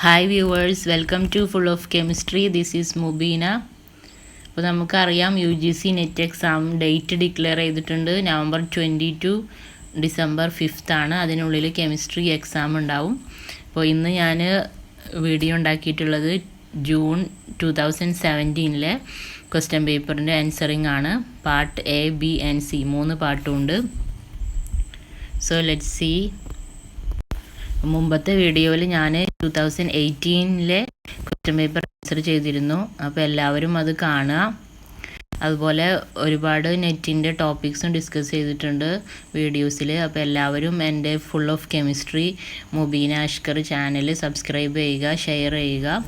Hi viewers, welcome to full of chemistry. This is Mubeena. അപ്പോൾ നമുക്കറിയാം UGC net exam date declare ചെയ്തിട്ടുണ്ട്. November 22 December 5 ആണ്. അതിനുള്ളിൽ chemistry exam ഉണ്ടാവും. അപ്പോൾ ഇന്ന് ഞാൻ വീഡിയോ ഉണ്ടാക്കിയിട്ടുള്ളത് June 2017 ക്വസ്റ്റ്യൻ പേപ്പറിൻ്റെ ആൻസറിങ് ആണ്. Part A, B and C 3 പാർട്ടുമുണ്ട്. So let's see. മുമ്പത്തെ വീഡിയോയിൽ ഞാൻ 2018 ക്വസ്റ്റ്യൻ പേപ്പർ ആൻസർ ചെയ്തിരുന്നു. അപ്പോൾ എല്ലാവരും അത് കാണുക. അതുപോലെ ഒരുപാട് നെറ്റിൻ്റെ ടോപ്പിക്സും ഡിസ്കസ് ചെയ്തിട്ടുണ്ട് വീഡിയോസിൽ. അപ്പോൾ എല്ലാവരും എൻ്റെ full of chemistry Mubeena Ashkar channel subscribe ചെയ്യുക, ഷെയർ ചെയ്യുക.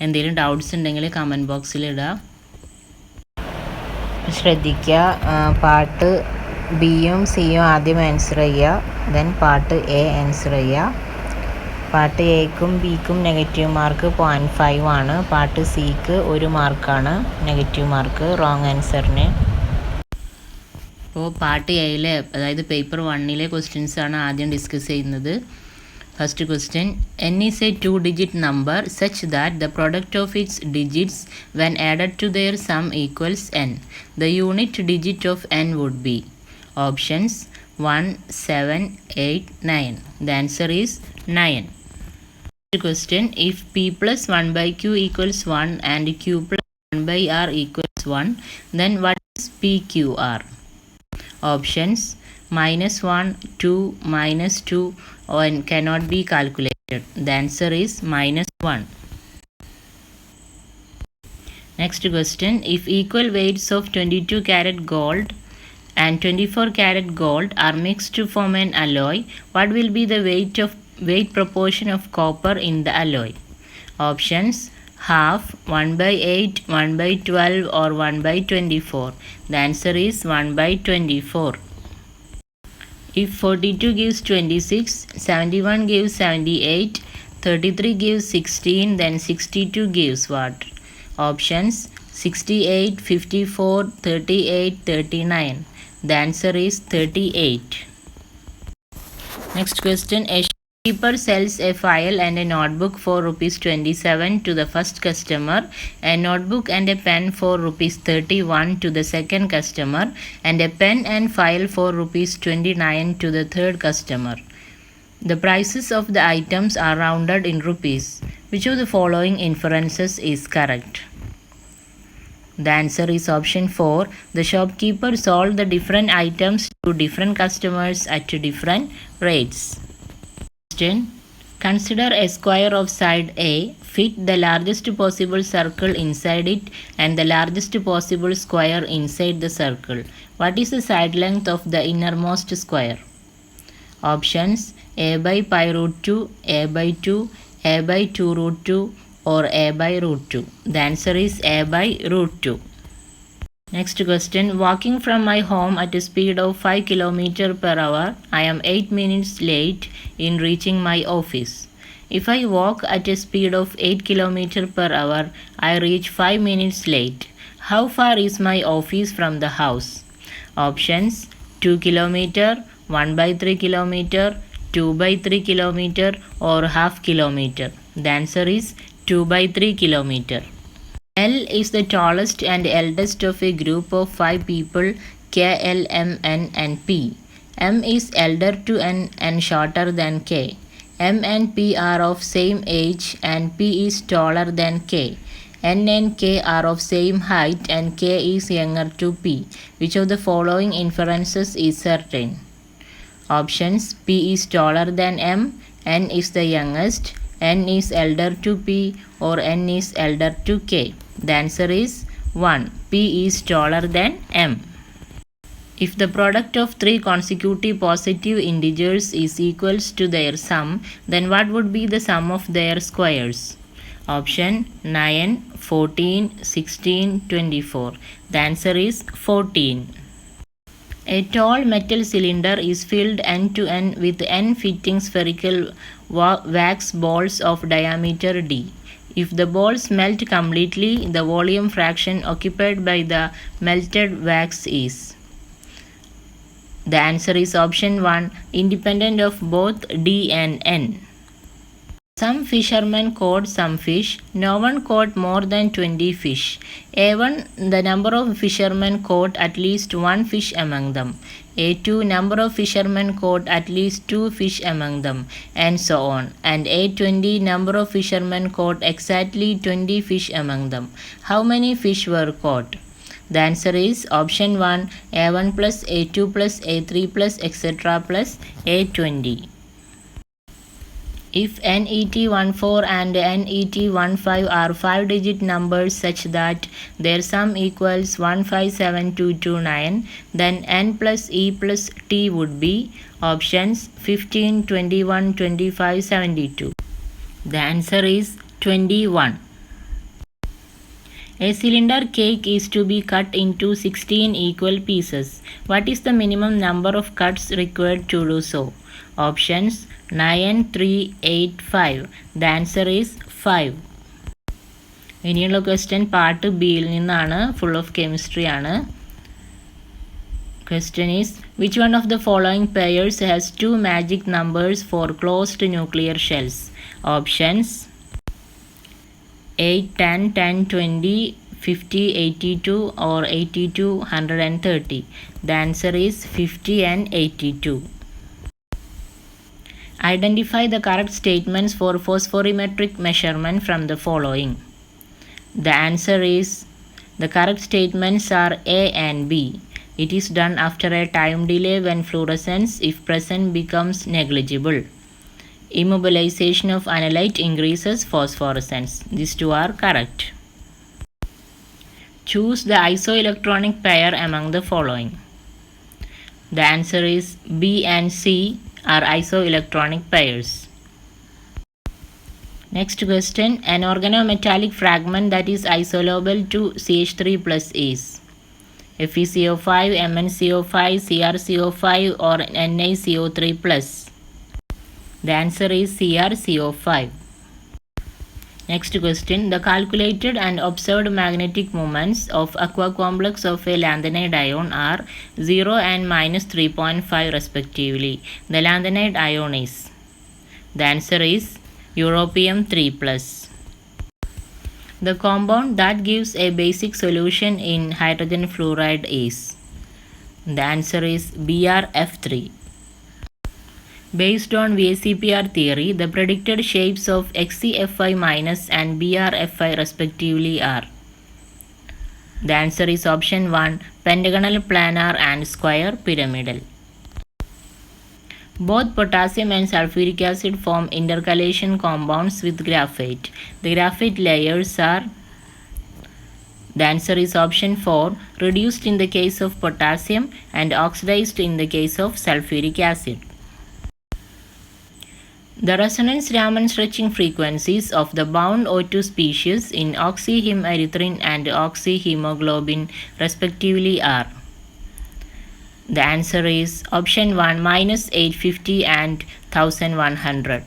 എന്തെങ്കിലും ഡൗട്ട്സ് ഉണ്ടെങ്കിൽ കമൻറ്റ് ബോക്സിൽ ഇടുക. ശ്രദ്ധിക്കുക, പാർട്ട് ബിയും സിയും ആദ്യം ആൻസർ ചെയ്യുക, ദെൻ പാർട്ട് എ ആൻസർ ചെയ്യുക. പാർട്ട് എക്കും ബിക്കും നെഗറ്റീവ് മാർക്ക് 0.5 ആണ്. പാർട്ട് സിക്ക് 1 മാർക്കാണ് നെഗറ്റീവ് മാർക്ക് റോങ് ആൻസറിന്. അപ്പോൾ പാർട്ട് എയിലെ, അതായത് പേപ്പർ 1 ക്വസ്റ്റ്യൻസ് ആണ് ആദ്യം ഡിസ്കസ് ചെയ്യുന്നത്. First question: n is a 2-digit number such that the product of its digits when added to their sum equals n. The unit digit of n would be. Options 1, 7, 8, 9. The answer is 9. Next question: if p plus 1 by q equals 1 and q plus 1 by r equals 1, then what is pqr? Options -1, 2, -2, and cannot be calculated. The answer is -1. Next question: if equal weights of 22 karat gold and 24 karat gold are mixed to form an alloy, what will be the weight proportion of copper in the alloy? Options: half, 1/8, 1/12, or 1/24. The answer is 1/24. If 42 gives 26, 71 gives 78, 33 gives 16, then 62 gives what? Options: 68, 54, 38, 39. The answer is 38. Next question: a shopkeeper sells a file and a notebook for ₹27 to the first customer, a notebook and a pen for ₹31 to the second customer, and a pen and file for ₹29 to the third customer. The prices of the items are rounded in rupees. Which of the following inferences is correct? The answer is option 4. The shopkeeper sold the different items to different customers at different rates. Question: consider a square of side A. Fit the largest possible circle inside it and the largest possible square inside the circle. What is the side length of the innermost square? Options: a by pi root 2, a by 2, a by 2 root 2, or a by root 2. The answer is a by root 2. Next question: walking from my home at a speed of 5 km/h, I am 8 minutes late in reaching my office. If I walk at a speed of 8 km/h, I reach 5 minutes late. How far is my office from the house? Options: 2 km, 1/3 km, 2/3 km, or half kilometer. The answer is 2/3 km. L is the tallest and eldest of a group of 5 people: K, L, M, N, and P. M is elder to N and shorter than K. M and P are of same age and P is taller than K. N and K are of same height and K is younger to P. Which of the following inferences is certain? Options: P is taller than M, N is the youngest, N is elder to P, or N is elder to K. The answer is 1. P is taller than M. If the product of 3 consecutive positive integers is equals to their sum, then what would be the sum of their squares? Option: 9, 14, 16, 24. The answer is 14. A tall metal cylinder is filled end to end with n fitting spherical wax balls of diameter d. If the balls melt completely, the volume fraction occupied by the melted wax is. The answer is option 1, independent of both d and n. Some fishermen caught some fish. No one caught more than 20 fish. A1. The number of fishermen caught at least one fish among them. A2. Number of fishermen caught at least two fish among them, and so on. And A20. Number of fishermen caught exactly 20 fish among them. How many fish were caught? The answer is option 1, A1 plus A2 plus A3 plus etc. plus A20. If NET14 and NET15 are 5-digit numbers such that their sum equals 157229, then N plus E plus T would be options 15, 21, 25, 72. The answer is 21. A cylinder cake is to be cut into 16 equal pieces. What is the minimum number of cuts required to do so? Options 9, 3, 8, 5. The answer is 5. ഇനിയുള്ള question part ബിയിൽ നിന്നാണ്, full of chemistry ആണ്. Question is, which one of the following pairs has two magic numbers for closed nuclear shells? Options 8, 10, 10, 20, 50, 82 or 82, 130. The answer is 50 and 82. Identify the correct statements for phosphorimetric measurement from the following. The answer is, the correct statements are A and B. It is done after a time delay when fluorescence, if present, becomes negligible. Immobilization of analyte increases phosphorescence. These two are correct. Choose the isoelectronic pair among the following. The answer is B and C are isoelectronic pairs. Next question, an organometallic fragment that is isolable to CH3 plus is FeCO5, MnCO5, CrCO5 or NiCO3 plus. The answer is CrCO5. Next question, the calculated and observed magnetic moments of aqua complex of a lanthanide ion are 0 and minus 3.5 respectively. The lanthanide ion is. The answer is europium 3 plus. The compound that gives a basic solution in hydrogen fluoride is. The answer is BrF3. Based on VACPR theory, the predicted shapes of XCFi minus and BrFi respectively are. The answer is option 1, pentagonal, planar and square pyramidal. Both potassium and sulfuric acid form intercalation compounds with graphite. The graphite layers are. The answer is option 4, reduced in the case of potassium and oxidized in the case of sulfuric acid. The resonance-Raman stretching frequencies of the bound O2 species in oxyhemerythrin and oxyhemoglobin respectively are. The answer is option 1, minus 850 and 1100.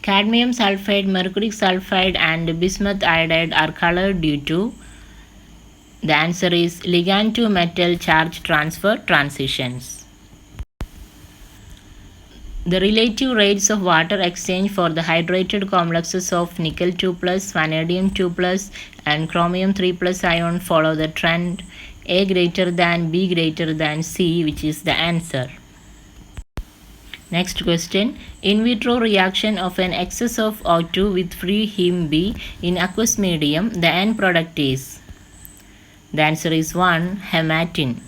Cadmium sulfide, mercury sulfide and bismuth iodide are colored due to. The answer is ligand to metal charge transfer transitions. The relative rates of water exchange for the hydrated complexes of nickel 2 plus, vanadium 2 plus and chromium 3 plus ion follow the trend A greater than B greater than C, which is the answer. Next question, in vitro reaction of an excess of O2 with free heme B in aqueous medium, the end product is. The answer is 1, hematine.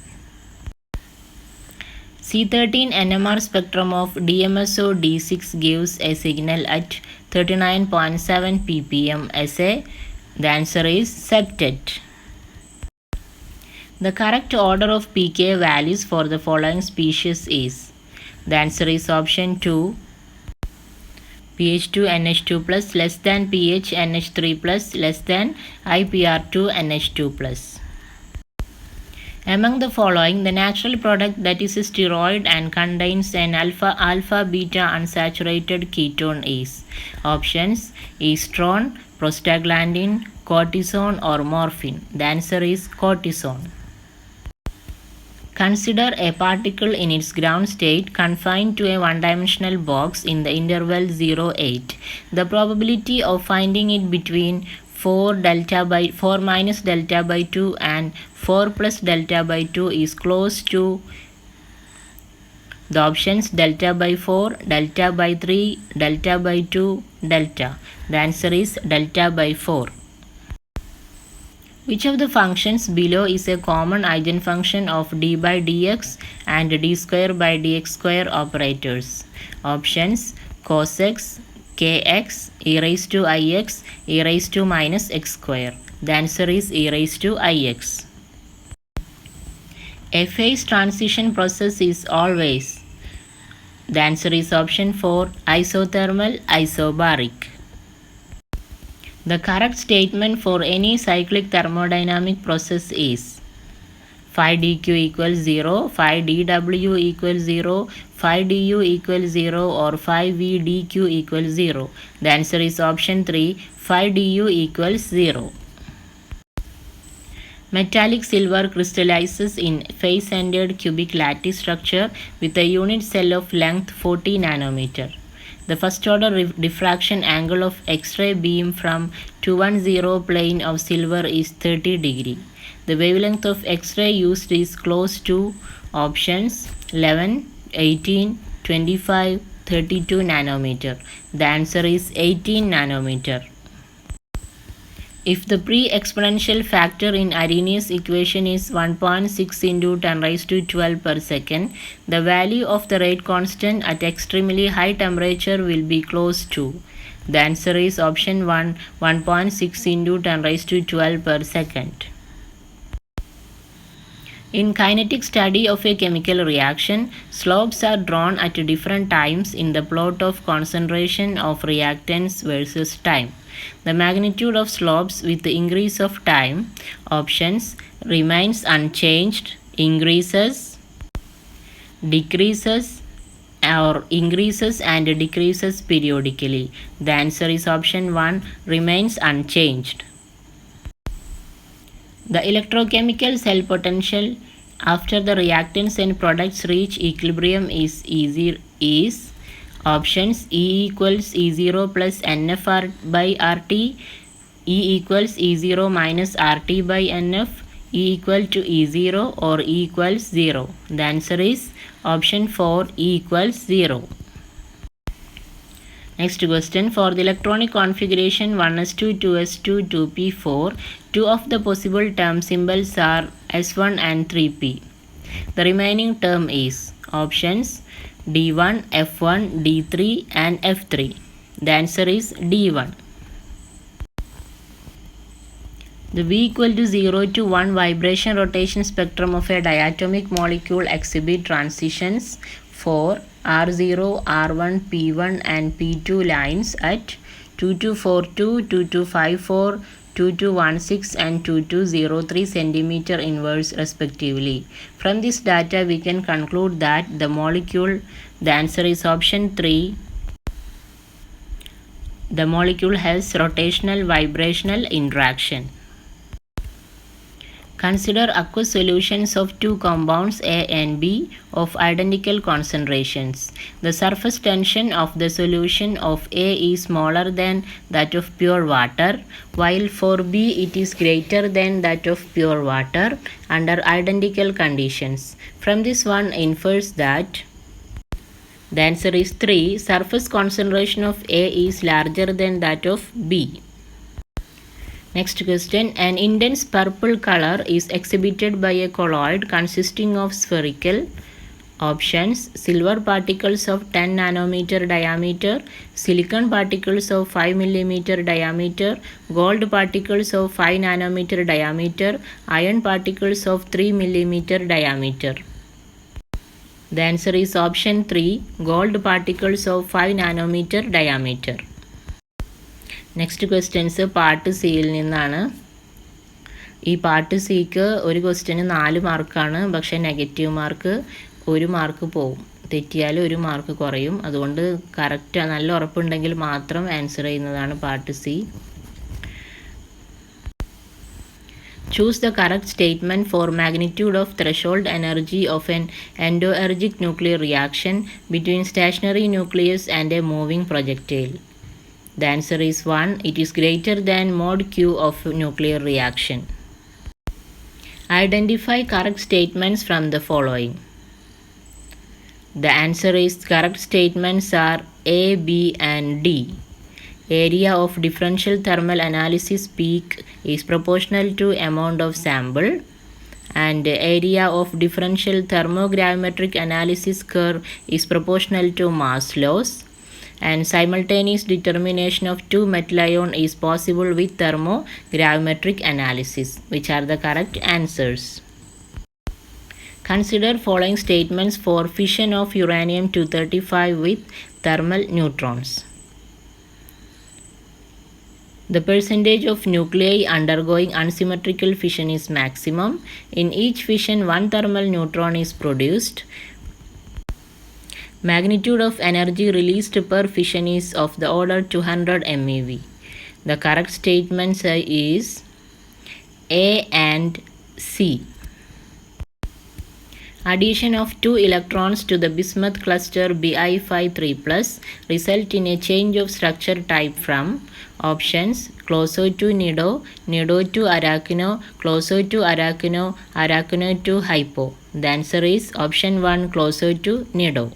C13 NMR spectrum of DMSO D6 gives a signal at 39.7 ppm as a. The answer is septet. The correct order of pK values for the following species is. The answer is option 2, pH 2 NH2 plus less than pH NH3 plus less than IPR2 NH2 plus. Among the following, the natural product that is a steroid and contains an alpha beta unsaturated ketone is. Options estrone, prostaglandin, cortisone or morphine. The answer is cortisone. Consider a particle in its ground state confined to a one-dimensional box in the interval 0-8. The probability of finding it between 4 minus delta by 2 and 4 plus delta by 2 is close to the options delta by 4, delta by 3, delta by 2, delta. The answer is delta by 4. Which of the functions below is a common eigenfunction of d by dx and d square by dx square operators? Options cos x, kx, e raised to ix, e raised to minus x square. The answer is e raised to ix. A phase transition process is always. The answer is option 4, isothermal, isobaric. The correct statement for any cyclic thermodynamic process is 5dq equals 0, 5dw equals 0, 5du equals 0 or 5vdq equals 0. The answer is option 3, 5du equals 0. Metallic silver crystallizes in face-centered cubic lattice structure with a unit cell of length 40 nanometer. The first order diffraction angle of X-ray beam from 210 plane of silver is 30 degree. The wavelength of X-ray used is close to options 11, 18, 25, 32 nanometer. The answer is 18 nanometer. If the pre-exponential factor in Arrhenius equation is 1.6 into 10 raised to 12 per second, the value of the rate constant at extremely high temperature will be close to. The answer is option 1, 1.6 into 10 raised to 12 per second. In kinetic study of a chemical reaction, slopes are drawn at different times in the plot of concentration of reactants versus time. The magnitude of slopes with the increase of time, options remains unchanged, increases, decreases, or increases and decreases periodically. The answer is option 1, remains unchanged. The electrochemical cell potential after the reactants and products reach equilibrium is options E equals E0 plus NF by RT, E equals E0 minus RT by NF, E equal to E0 or E equals 0. The answer is option 4, E equals 0. Next question, for the electronic configuration 1s2, 2s2, 2p4, two of the possible term symbols are S1 and 3p. The remaining term is options D1, F1, D3 and F3. The answer is D1. The V equal to 0 to 1 vibration rotation spectrum of a diatomic molecule exhibit transitions for R0, R1, P1 and P2 lines at 2242, 2254, 2216 and 2203 centimeter inverse respectively. From this data we can conclude that the molecule, the answer is option 3, the molecule has rotational vibrational interaction. Consider aqueous solutions of two compounds A and B of identical concentrations. The surface tension of the solution of A is smaller than that of pure water, while for B it is greater than that of pure water under identical conditions. From this one infers that the answer is 3. Surface concentration of A is larger than that of B. Next question, an intense purple color is exhibited by a colloid consisting of spherical options silver particles of 10 nanometer diameter, silicon particles of 5 millimeter diameter, gold particles of 5 nanometer diameter, iron particles of 3 millimeter diameter. The answer is option 3, gold particles of 5 nanometer diameter. Next questions part സിയിൽ നിന്നാണ്. ഈ part സിക്ക് ഒരു question 4 മാർക്കാണ്, പക്ഷേ negative mark 1 mark പോവും, തെറ്റിയാൽ 1 mark കുറയും. അതുകൊണ്ട് കറക്റ്റ് നല്ല ഉറപ്പുണ്ടെങ്കിൽ മാത്രം ആൻസർ ചെയ്യുന്നതാണ് part C. Choose the correct statement for magnitude of threshold energy of an endoergic nuclear reaction between stationary nucleus and a moving projectile. The answer is 1. It is greater than mod Q of nuclear reaction. Identify correct statements from the following. The answer is correct statements are A, B and D. Area of differential thermal analysis peak is proportional to amount of sample, and area of differential thermogravimetric analysis curve is proportional to mass loss, and simultaneous determination of two metal ion is possible with thermogravimetric analysis. Which are the correct answers? Consider following statements for fission of uranium-235 with thermal neutrons. The percentage of nuclei undergoing unsymmetrical fission is maximum. In each fission, one thermal neutron is produced. Magnitude of energy released per fission is of the order 200 MeV. The correct statements is A and C. Addition of two electrons to the bismuth cluster Bi53+ result in a change of structure type from options closo to nido, nido to arachno, closo to arachno, arachno to hypo. The answer is option 1, closo to nido.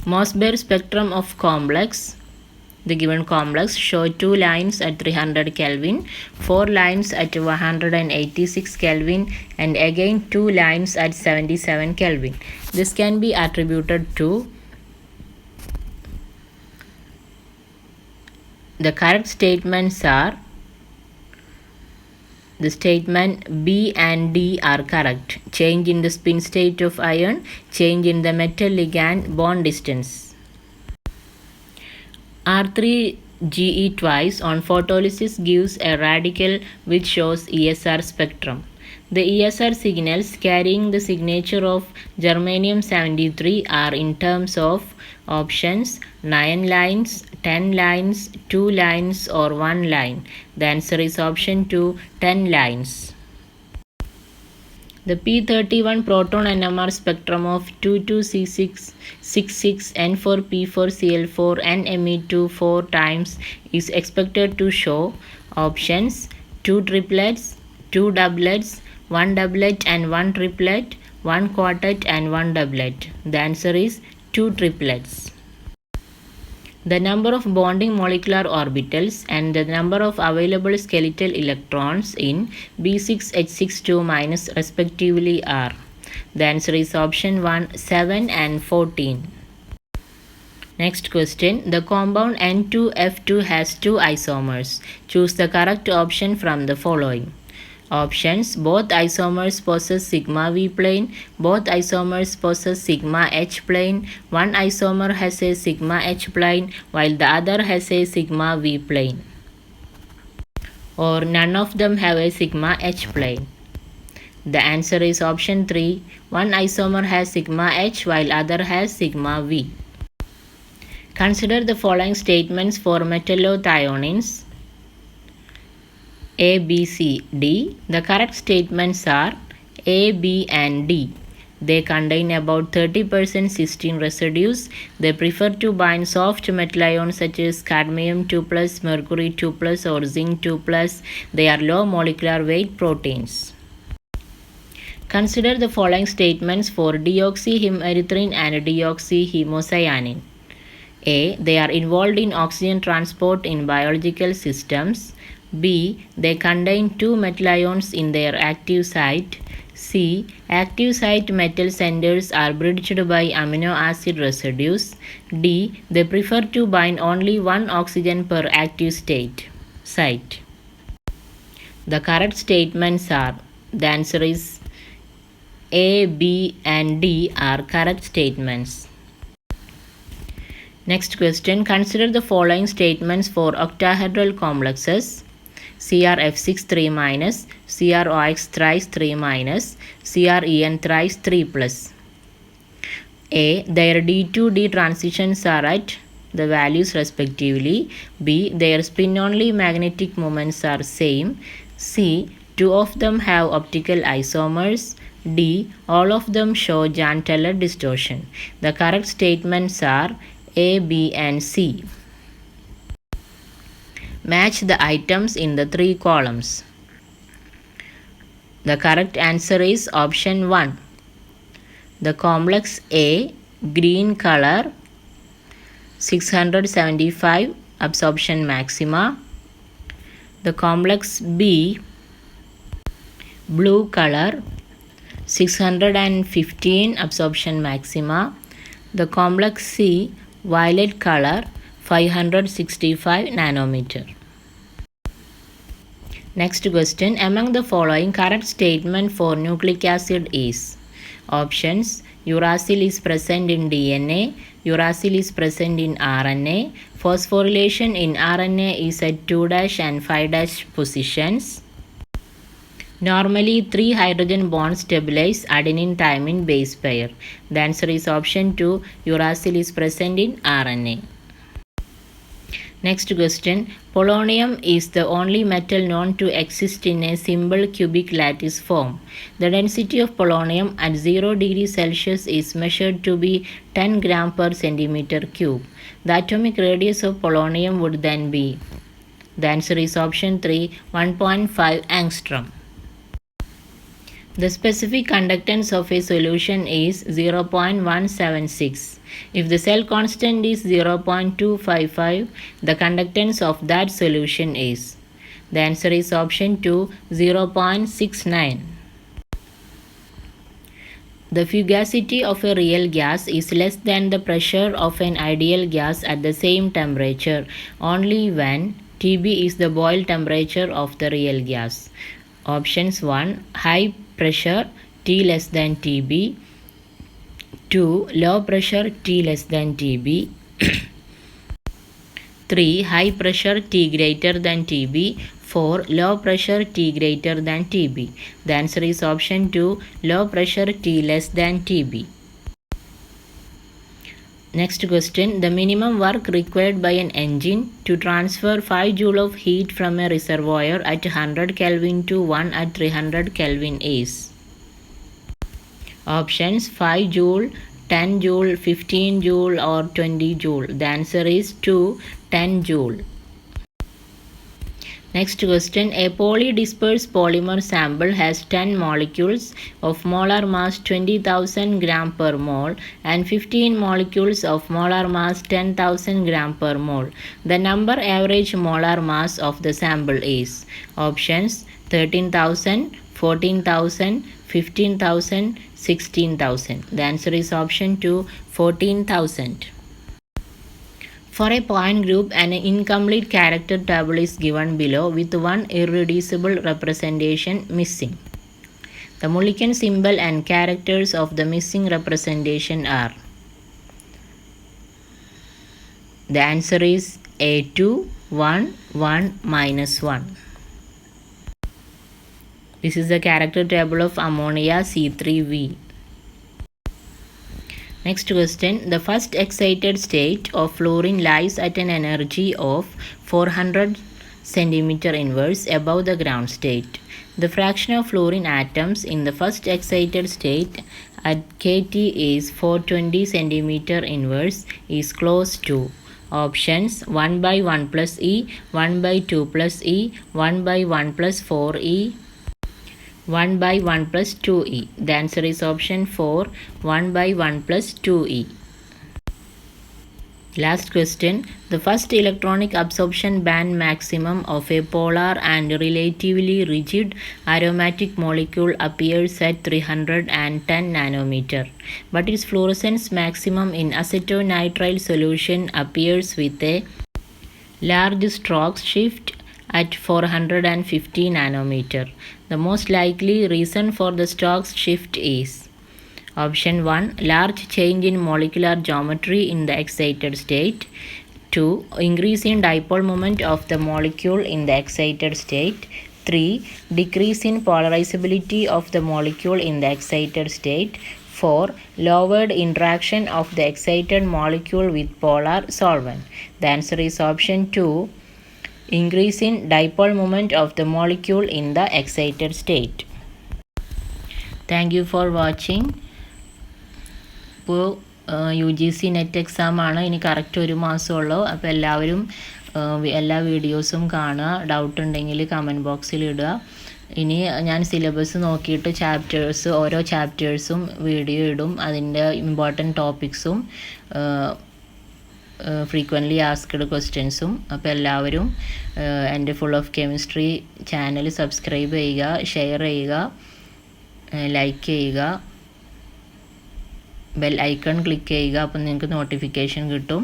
Mossberg spectrum of complex. The given complex show 2 lines at 300 Kelvin, 4 lines at 186 Kelvin, and again 2 lines at 77 Kelvin. This can be attributed to the correct statements are the statement B and D are correct. Change in the spin state of ion, change in the metal ligand bond distance. R3GE twice on photolysis gives a radical which shows ESR spectrum. The ESR signals carrying the signature of germanium-73 are in terms of options 9 lines, 10 lines, 2 lines or 1 line. The answer is option 2, 10 lines. The P31 proton NMR spectrum of 22C666 N4P4Cl4 NMe2 4 times is expected to show options 2 triplets, 2 doublets, 1 doublet and 1 triplet, 1 quartet and 1 doublet. The answer is 2 triplets. The number of bonding molecular orbitals and the number of available skeletal electrons in B6H62- respectively are. The answer is option 1, 7 and 14. Next question. The compound N2F2 has 2 isomers. Choose the correct option from the following. Options: both isomers possess sigma V plane, both isomers possess sigma H plane, one isomer has a sigma H plane while the other has a sigma V plane, or none of them have a sigma H plane. The answer is option 3. One isomer has sigma H while other has sigma V. Consider the following statements for metallothioneins A, B, C, D. The correct statements are A, B and D. They contain about 30% cysteine residues. They prefer to bind soft metal ions such as cadmium 2+, mercury 2+, or zinc 2+. They are low molecular weight proteins. Consider the following statements for deoxyhemerythrin and deoxyhemocyanin. A. They are involved in oxygen transport in biological systems. B. They contain 2 metal ions in their active site. C. Active site metal centers are bridged by amino acid residues. D. They prefer to bind only 1 oxygen per active site. The correct statements are, the answer is A, B and D are correct statements. Next question. Consider the following statements for octahedral complexes. CrF6 3-, CrOx thrice 3-, CrEn thrice 3+. A. Their D2D transitions are at the values respectively. B. Their spin-only magnetic moments are same. C. 2 of them have optical isomers. D. All of them show Jahn-Teller distortion. The correct statements are A, B, and C. Match the items in the 3 columns. The correct answer is option 1. The complex A, green color, 675 absorption maxima. The complex B, blue color, 615 absorption maxima. The complex C, violet color, 565 nanometer. Next question. Among the following, correct statement for nucleic acid is? Options: uracil is present in DNA, uracil is present in RNA, phosphorylation in RNA is at 2' and 5' positions. Normally, 3 hydrogen bonds stabilize adenine thymine base pair. The answer is option 2. Uracil is present in RNA. Next question. Polonium is the only metal known to exist in a simple cubic lattice form. The density of polonium at 0 degrees Celsius is measured to be 10 gram per centimeter cube. The atomic radius of polonium would then be? The answer is option 3, 1.5 angstrom. The specific conductance of a solution is 0.176. If the cell constant is 0.255, the conductance of that solution is? The answer is option 2, 0.69. The fugacity of a real gas is less than the pressure of an ideal gas at the same temperature only when Tb is the boil temperature of the real gas. Options 1. High pressure T less than Tb. 2. Low pressure T less than Tb. 3. High pressure T greater than Tb. 4. Low pressure T greater than Tb. The answer is option 2. Low pressure T less than Tb. Next question. The minimum work required by an engine to transfer 5 joule of heat from a reservoir at 100 Kelvin to 1 at 300 Kelvin is? Options: 5 joule, 10 joule, 15 joule or 20 joule. The answer is 2, 10 joule. Next question. A polydispersed polymer sample has 10 molecules of molar mass 20,000 gram per mole and 15 molecules of molar mass 10,000 gram per mole. The number average molar mass of the sample is? Options: 13,000, 14,000, 15,000, 16,000. The answer is option 2, 14,000. For a point group, an incomplete character table is given below with one irreducible representation missing. The Mulliken symbol and characters of the missing representation are? The answer is A2, 1, 1, minus 1. This is the character table of ammonia C3V. Next question. The first excited state of fluorine lies at an energy of 400 centimeter inverse above the ground state. The fraction of fluorine atoms in the first excited state at Kt is 420 centimeter inverse is close to? Options: 1 by 1 plus E, 1 by 2 plus E, 1 by 1 plus 4E, 1 by 1 plus 2e. The answer is option 4, 1 by 1 plus 2e. Last question. The first electronic absorption band maximum of a polar and relatively rigid aromatic molecule appears at 310 nanometer, but its fluorescence maximum in acetonitrile solution appears with a large stroke shift at 450 nanometer. The most likely reason for the Stokes shift is? Option 1. Large change in molecular geometry in the excited state. 2. Increase in dipole moment of the molecule in the excited state. 3. Decrease in polarizability of the molecule in the excited state. 4. Lowered interaction of the excited molecule with polar solvent. The answer is option 2. increase in dipole moment of the molecule in the excited state. Thank you for watching. ഇപ്പോൾ UGC net exam ആണ്, ഇനി correct 1 മാസമുള്ളൂ. അപ്പോൾ എല്ലാവരും എല്ലാ വീഡിയോസും കാണുക. Doubt ഉണ്ടെങ്കിൽ comment ബോക്സിൽ ഇടുക. ഇനി ഞാൻ സിലബസ് നോക്കിയിട്ട് ഓരോ ചാപ്റ്റേഴ്സും വീഡിയോ ഇടും. അതിൻ്റെ ഇമ്പോർട്ടൻറ്റ് ടോപ്പിക്സും ഫ്രീക്വൻ്റ്ലി ആസ്ക്ഡ് ക്വസ്റ്റ്യൻസും. അപ്പോൾ എല്ലാവരും എൻ്റെ full of chemistry channel subscribe ചെയ്യുക, ഷെയർ ചെയ്യുക, ലൈക്ക് ചെയ്യുക, ബെൽ ഐക്കൺ ക്ലിക്ക് ചെയ്യുക. അപ്പം നിങ്ങൾക്ക് നോട്ടിഫിക്കേഷൻ കിട്ടും.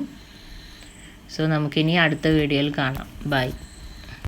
സോ നമുക്കിനി അടുത്ത വീഡിയോയിൽ കാണാം. ബൈ.